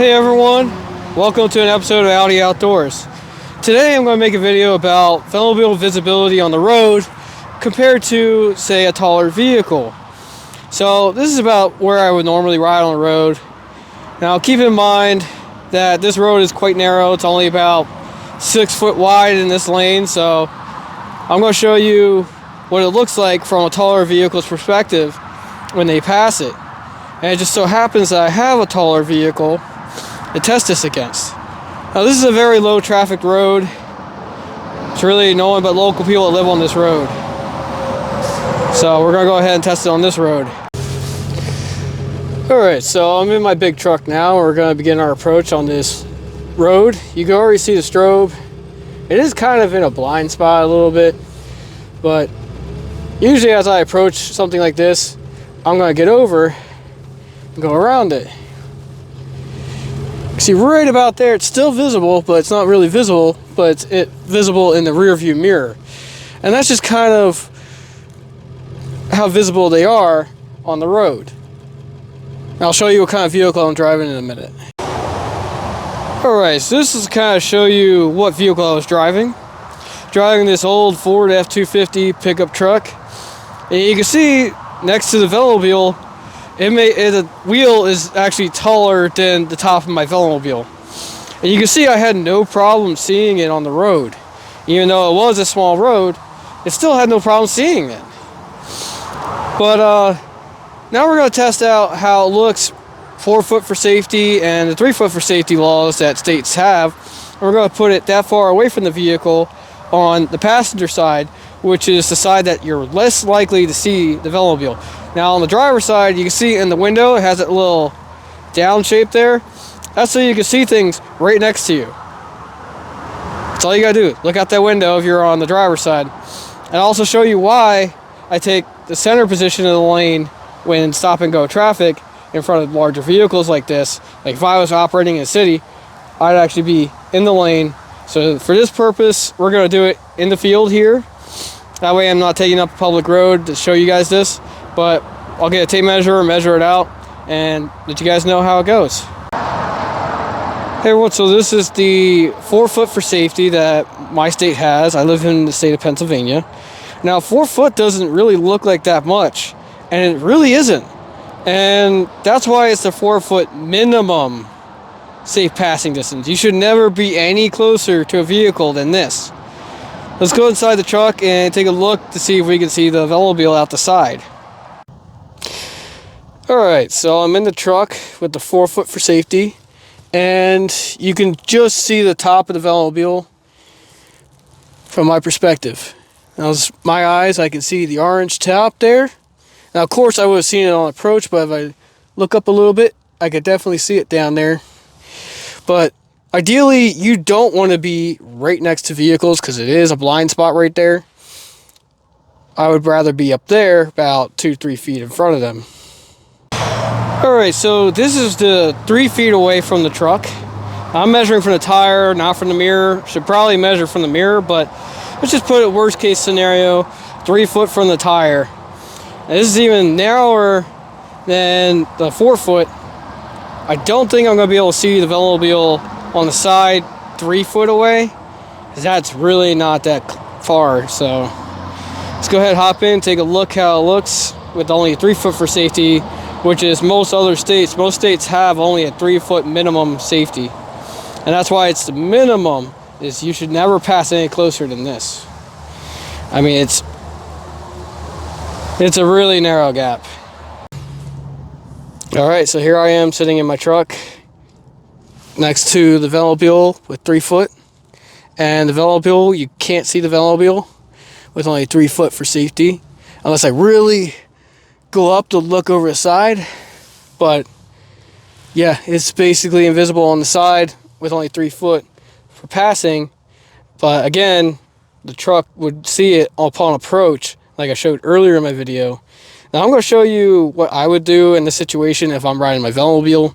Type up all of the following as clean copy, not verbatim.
Hey everyone, welcome to an episode of Audi Outdoors. Today I'm going to make a video about velomobile visibility on the road compared to, say, a taller vehicle. So this is about where I would normally ride on the road. Now keep in mind that this road is quite narrow. It's only about 6 foot wide in this lane, so I'm going to show you what it looks like from a taller vehicle's perspective when they pass it. And it just so happens that I have a taller vehicle to test this against. Now this is a very low traffic road. It's really no one but local people that live on this road. So we're gonna go ahead and test it on this road. Alright, so I'm in my big truck now. We're gonna begin our approach on this road. You can already see the strobe. It is kind of in a blind spot a little bit, but usually as I approach something like this, I'm gonna get over and go around it. See, right about there, it's still visible, but it's not really visible, but it's visible in the rear view mirror. And that's just kind of how visible they are on the road. And I'll show you what kind of vehicle I'm driving in a minute. Alright, so this is to kind of show you what vehicle I was driving. Driving this old Ford F-250 pickup truck. And you can see next to the velomobile, the wheel is actually taller than the top of my velomobile. And you can see I had no problem seeing it on the road. Even though it was a small road, it still had no problem seeing it. But now we're going to test out how it looks 4 foot for safety and the 3 foot for safety laws that states have. And we're going to put it that far away from the vehicle on the passenger side, which is the side that you're less likely to see the velomobile. Now on the driver's side, you can see in the window, it has that little down shape there. That's so you can see things right next to you. That's all you gotta do. Look out that window if you're on the driver's side. And I'll also show you why I take the center position of the lane when stop and go traffic in front of larger vehicles like this. Like if I was operating in a city, I'd actually be in the lane. So for this purpose, we're gonna do it in the field here. That way I'm not taking up a public road to show you guys this, but I'll get a tape measure, measure it out, and let you guys know how it goes. Hey everyone, so this is the 4 foot for safety that my state has. I live in the state of Pennsylvania. Now 4 foot doesn't really look like that much, and it really isn't. And that's why it's the 4 foot minimum safe passing distance. You should never be any closer to a vehicle than this. Let's go inside the truck and take a look to see if we can see the velomobile out the side. Alright, so I'm in the truck with the 4 foot for safety, and you can just see the top of the velomobile from my perspective. Now, with my eyes, I can see the orange top there. Now, of course, I would have seen it on approach, but if I look up a little bit, I could definitely see it down there. But ideally, you don't want to be right next to vehicles because it is a blind spot right there. I would rather be up there about 2-3 feet in front of them. Alright, so this is the 3 feet away from the truck. I'm measuring from the tire, not from the mirror. Should probably measure from the mirror, but let's just put it worst case scenario, 3 foot from the tire. And this is even narrower than the 4 foot. I don't think I'm going to be able to see the velomobile on the side 3 foot away. That's really not that far, so let's go ahead and hop in, take a look how it looks with only 3 foot for safety, which is most other states. Most states have only a 3 foot minimum safety. And that's why it's the minimum, is you should never pass any closer than this. I mean, it's a really narrow gap. Alright, so here I am sitting in my truck next to the velomobile with 3 foot. And the velomobile, you can't see the velomobile with only 3 foot for safety. Unless I really go up to look over the side. But yeah, it's basically invisible on the side with only 3 foot for passing. But again, the truck would see it upon approach, like I showed earlier in my video. Now I'm going to show you what I would do in this situation if I'm riding my velomobile,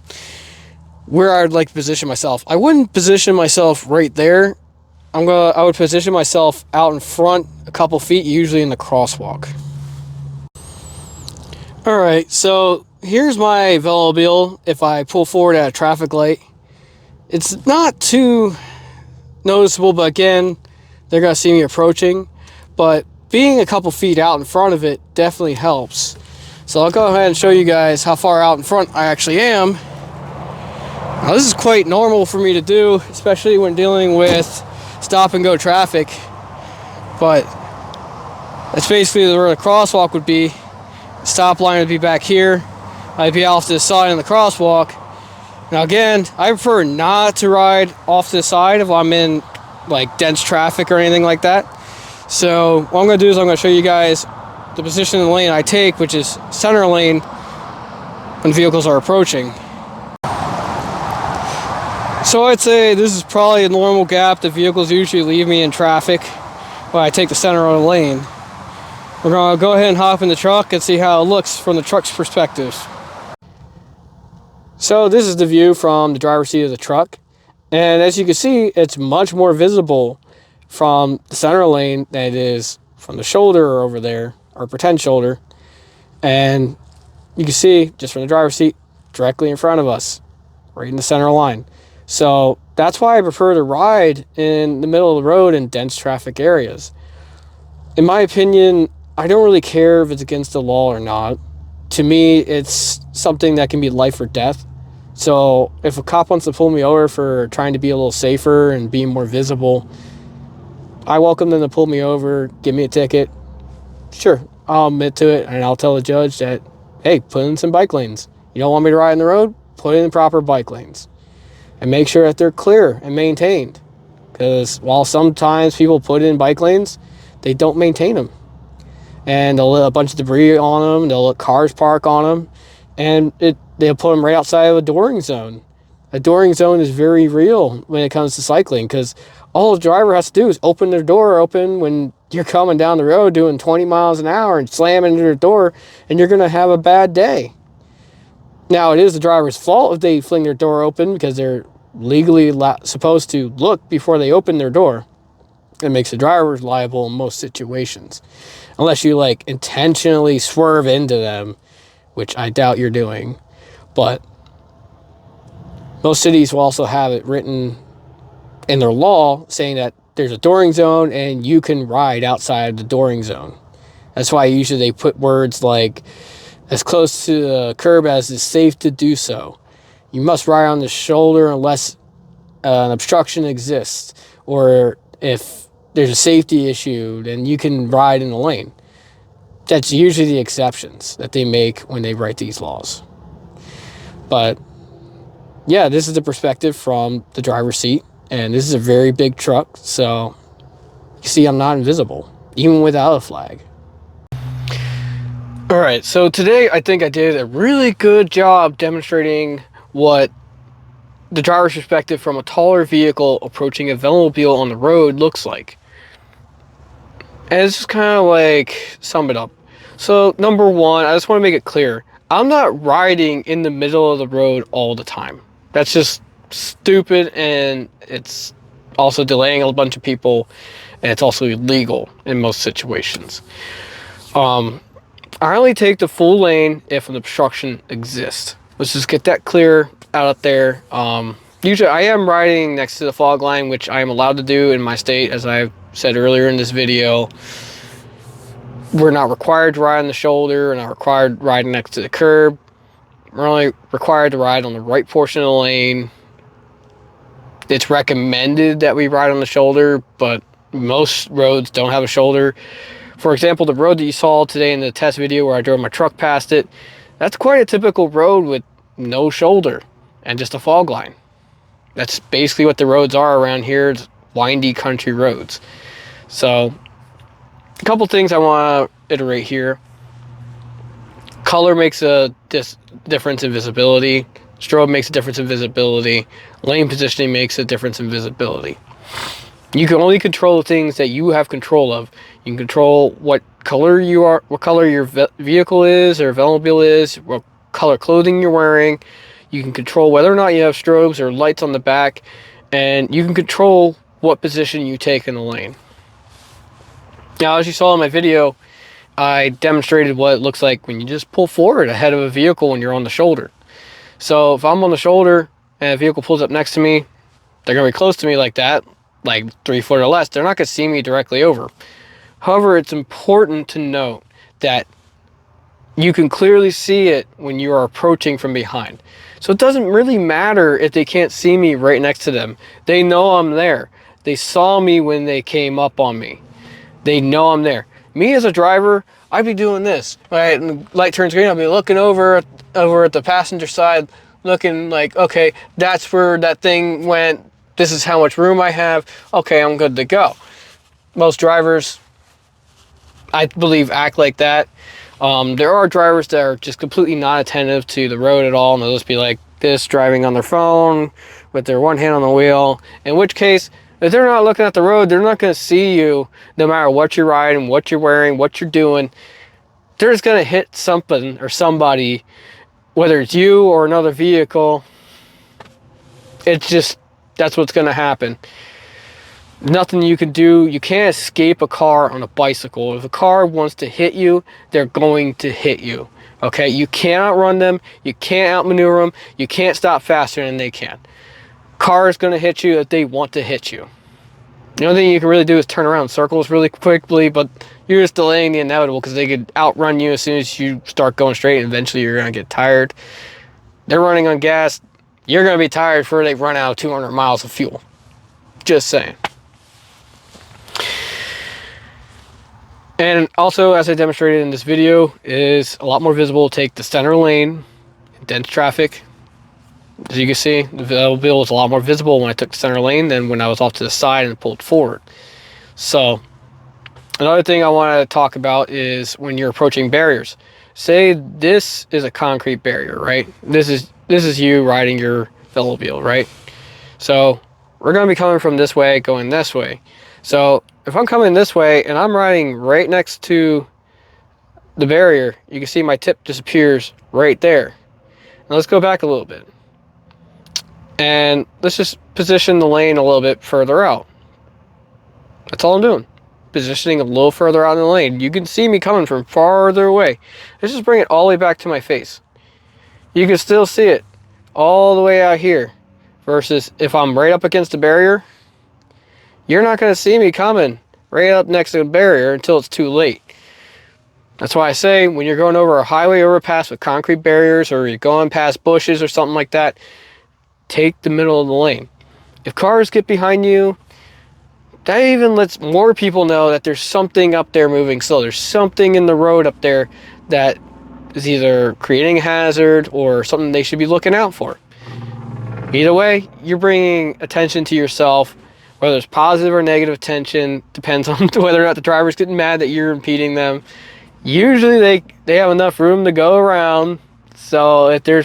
where I would like to position myself. I wouldn't position myself right there. I would position myself out in front a couple feet, usually in the crosswalk. Alright, so here's my velomobile if I pull forward at a traffic light. It's not too noticeable, but again, they're going to see me approaching. But being a couple feet out in front of it definitely helps. So I'll go ahead and show you guys how far out in front I actually am. Now this is quite normal for me to do, especially when dealing with stop and go traffic. But that's basically where the crosswalk would be. The stop line would be back here. I'd be off to the side in the crosswalk. Now again, I prefer not to ride off to the side if I'm in like dense traffic or anything like that. So what I'm going to do is I'm going to show you guys the position in the lane I take, which is center lane when vehicles are approaching. So I'd say this is probably a normal gap that vehicles usually leave me in traffic when I take the center of the lane. We're going to go ahead and hop in the truck and see how it looks from the truck's perspective. So this is the view from the driver's seat of the truck. And as you can see, it's much more visible from the center lane than it is from the shoulder over there, or pretend shoulder. And you can see just from the driver's seat directly in front of us, right in the center line. So that's why I prefer to ride in the middle of the road in dense traffic areas. In my opinion, I don't really care if it's against the law or not. To me, it's something that can be life or death. So if a cop wants to pull me over for trying to be a little safer and being more visible, I welcome them to pull me over, give me a ticket. Sure, I'll admit to it, and I'll tell the judge that, hey, put in some bike lanes. You don't want me to ride in the road? Put in the proper bike lanes. And make sure that they're clear and maintained. Because while sometimes people put in bike lanes, they don't maintain them. And they'll let a bunch of debris on them, they'll let cars park on them, and they'll put them right outside of a dooring zone. A dooring zone is very real when it comes to cycling, because all the driver has to do is open their door open when you're coming down the road doing 20 miles an hour and slam into their door, and you're going to have a bad day. Now, it is the driver's fault if they fling their door open, because they're legally supposed to look before they open their door. It makes the driver liable in most situations. Unless you like intentionally swerve into them, which I doubt you're doing. But most cities will also have it written in their law saying that there's a dooring zone and you can ride outside the dooring zone. That's why usually they put words like, as close to the curb as is safe to do so. You must ride on the shoulder unless an obstruction exists, or if there's a safety issue, then you can ride in the lane. That's usually the exceptions that they make when they write these laws. But yeah, this is the perspective from the driver's seat, and this is a very big truck, so you see I'm not invisible, even without a flag. Alright, so today I think I did a really good job demonstrating what the driver's perspective from a taller vehicle approaching a velomobile on the road looks like. And it's just kind of like, sum it up. So, number one, I just want to make it clear. I'm not riding in the middle of the road all the time. That's just stupid, and it's also delaying a bunch of people, and it's also illegal in most situations. I only take the full lane if an obstruction exists. Let's just get that clear out there. Usually I am riding next to the fog line, which I am allowed to do in my state. As I've said earlier in this video, we're not required to ride on the shoulder. We're not required riding next to the curb. We're only required to ride on the right portion of the lane. It's recommended that we ride on the shoulder, but most roads don't have a shoulder. For example, the road that you saw today in the test video where I drove my truck past it, that's quite a typical road with no shoulder and just a fog line. That's basically what the roads are around here. It's windy country roads. So a couple things I want to iterate here. Color makes a difference in visibility. Strobe makes a difference in visibility. Lane positioning makes a difference in visibility. You can only control the things that you have control of. You can control what color you are, what color your vehicle is or velomobile is, what color clothing you're wearing. You can control whether or not you have strobes or lights on the back, and you can control what position you take in the lane. Now, as you saw in my video, I demonstrated what it looks like when you just pull forward ahead of a vehicle when you're on the shoulder. So if I'm on the shoulder and a vehicle pulls up next to me, they're going to be close to me like that, like 3 foot or less. They're not going to see me directly over. However, it's important to note that you can clearly see it when you are approaching from behind. So it doesn't really matter if they can't see me right next to them. They know I'm there. They saw me when they came up on me. They know I'm there. Me as a driver, I'd be doing this. Right, and the light turns green, I'll be looking over at the passenger side, looking like, okay, that's where that thing went. This is how much room I have. Okay, I'm good to go. Most drivers, I believe, act like that. There are drivers that are just completely not attentive to the road at all, and they'll just be like this, driving on their phone with their one hand on the wheel, in which case, if they're not looking at the road, they're not going to see you no matter what you're riding, what you're wearing, what you're doing. They're just going to hit something or somebody, whether it's you or another vehicle. It's just, that's what's going to happen. Nothing you can do. You can't escape a car on a bicycle. If a car wants to hit you, they're going to hit you. Okay? You can't outrun them. You can't outmaneuver them. You can't stop faster than they can. Car is going to hit you if they want to hit you. The only thing you can really do is turn around in circles really quickly, but you're just delaying the inevitable because they could outrun you as soon as you start going straight, and eventually you're going to get tired. They're running on gas. You're going to be tired before they run out of 200 miles of fuel. Just saying. And also, as I demonstrated in this video, is a lot more visible to take the center lane in dense traffic. As you can see, the velomobile was a lot more visible when I took the center lane than when I was off to the side and pulled forward. So, another thing I want to talk about is when you're approaching barriers. Say this is a concrete barrier, right? This is you riding your velomobile, right? So, we're going to be coming from this way, going this way. So, if I'm coming this way and I'm riding right next to the barrier, you can see my tip disappears right there. Now let's go back a little bit. And let's just position the lane a little bit further out. That's all I'm doing. Positioning a little further out in the lane. You can see me coming from farther away. Let's just bring it all the way back to my face. You can still see it all the way out here. Versus if I'm right up against the barrier, you're not going to see me coming right up next to the barrier until it's too late. That's why I say when you're going over a highway overpass with concrete barriers, or you're going past bushes or something like that, take the middle of the lane. If cars get behind you, that even lets more people know that there's something up there moving slow. There's something in the road up there that is either creating a hazard or something they should be looking out for. Either way, you're bringing attention to yourself. Whether it's positive or negative attention, depends on whether or not the driver's getting mad that you're impeding them. Usually they have enough room to go around, so if they're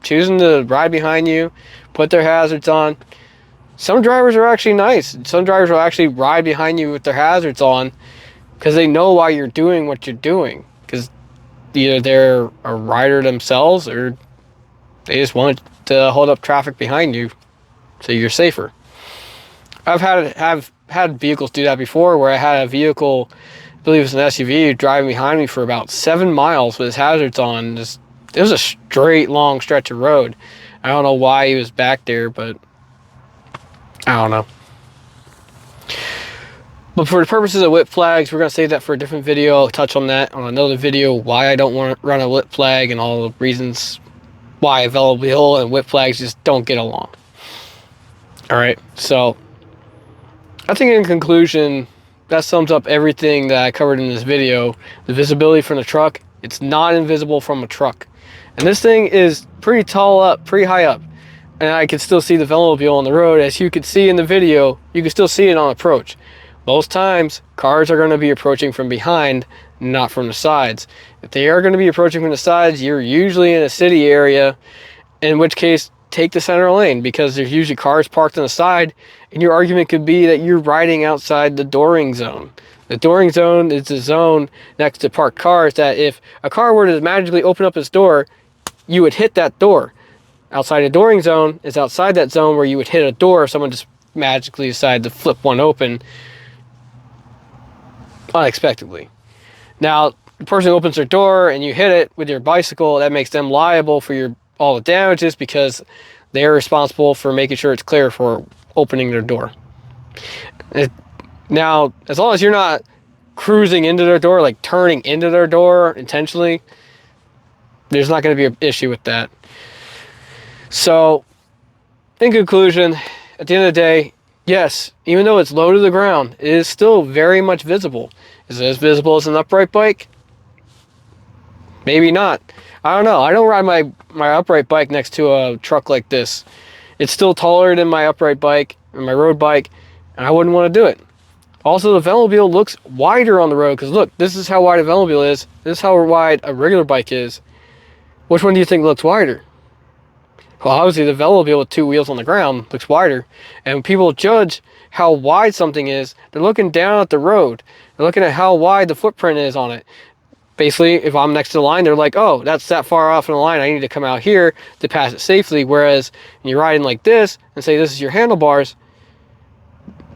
choosing to ride behind you, put their hazards on. Some drivers are actually nice. Some drivers will actually ride behind you with their hazards on because they know why you're doing what you're doing. Because either they're a rider themselves or they just want to hold up traffic behind you so you're safer. I've had vehicles do that before, where I had a vehicle, I believe it was an SUV, driving behind me for about 7 miles with his hazards on. It was a straight, long stretch of road. I don't know why he was back there, but I don't know. But for the purposes of whip flags, we're going to save that for a different video. I'll touch on that on another video, why I don't want to run a whip flag and all the reasons why velomobile and whip flags just don't get along. Alright, so I think in conclusion, that sums up everything that I covered in this video. The visibility from the truck, it's not invisible from a truck. And this thing is pretty tall up, pretty high up. And I can still see the velomobile on the road. As you can see in the video, you can still see it on approach. Most times, cars are going to be approaching from behind, not from the sides. If they are going to be approaching from the sides, you're usually in a city area, in which case, take the center lane, because there's usually cars parked on the side, and your argument could be that you're riding outside the dooring zone. The dooring zone is the zone next to parked cars that if a car were to magically open up its door, you would hit that door. Outside the dooring zone is outside that zone where you would hit a door if someone just magically decided to flip one open unexpectedly. Now, the person opens their door and you hit it with your bicycle, that makes them liable for all the damages because they're responsible for making sure it's clear for opening their door. Now, as long as you're not cruising into their door, like turning into their door intentionally, there's not going to be an issue with that. So, in conclusion, at the end of the day, yes, even though it's low to the ground, it is still very much visible. Is it as visible as an upright bike? Maybe not. I don't know. I don't ride my upright bike next to a truck like this. It's still taller than my upright bike and my road bike, and I wouldn't want to do it. Also, the velomobile looks wider on the road, because look, this is how wide a velomobile is. This is how wide a regular bike is. Which one do you think looks wider? Well, obviously the velomobile with two wheels on the ground looks wider. And when people judge how wide something is, they're looking down at the road. They're looking at how wide the footprint is on it. Basically, if I'm next to the line, they're like, oh, that's that far off in the line, I need to come out here to pass it safely. Whereas when you're riding like this and say this is your handlebars,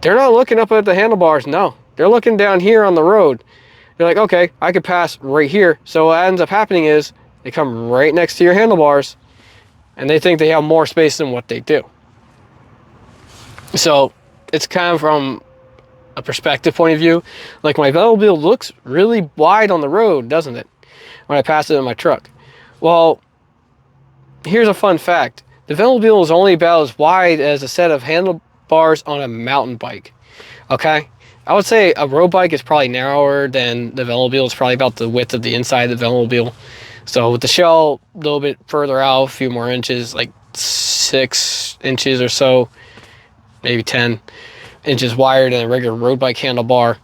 they're not looking up at the handlebars, no. They're looking down here on the road. They're like, okay, I could pass right here. So what ends up happening is they come right next to your handlebars, and they think they have more space than what they do. So it's kind of from a perspective point of view. Like, my velomobile looks really wide on the road, doesn't it, when I pass it in my truck? Well, here's a fun fact. The velomobile is only about as wide as a set of handlebars on a mountain bike. Okay? I would say a road bike is probably narrower than the velomobile. It's probably about the width of the inside of the velomobile. So with the shell a little bit further out, a few more inches, like 6 inches or so, maybe 10 inches wider than a regular road bike handlebar,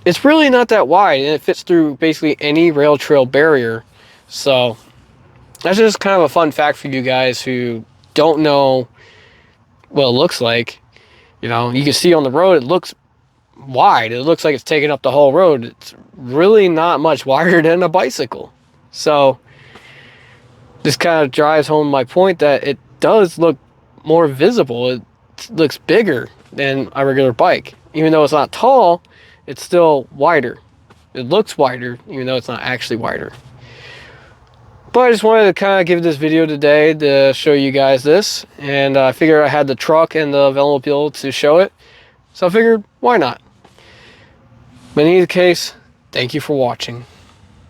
it's really not that wide, and it fits through basically any rail trail barrier. So that's just kind of a fun fact for you guys who don't know what it looks like. You know, you can see on the road, it looks wide. It looks like it's taking up the whole road. It's really not much wider than a bicycle. So this kind of drives home my point that it does look more visible. It looks bigger than a regular bike. Even though it's not tall, it's still wider. It looks wider, even though it's not actually wider. But I just wanted to kind of give this video today to show you guys this. And I figured I had the truck and the velomobile to show it. So I figured, why not? But in either case, thank you for watching.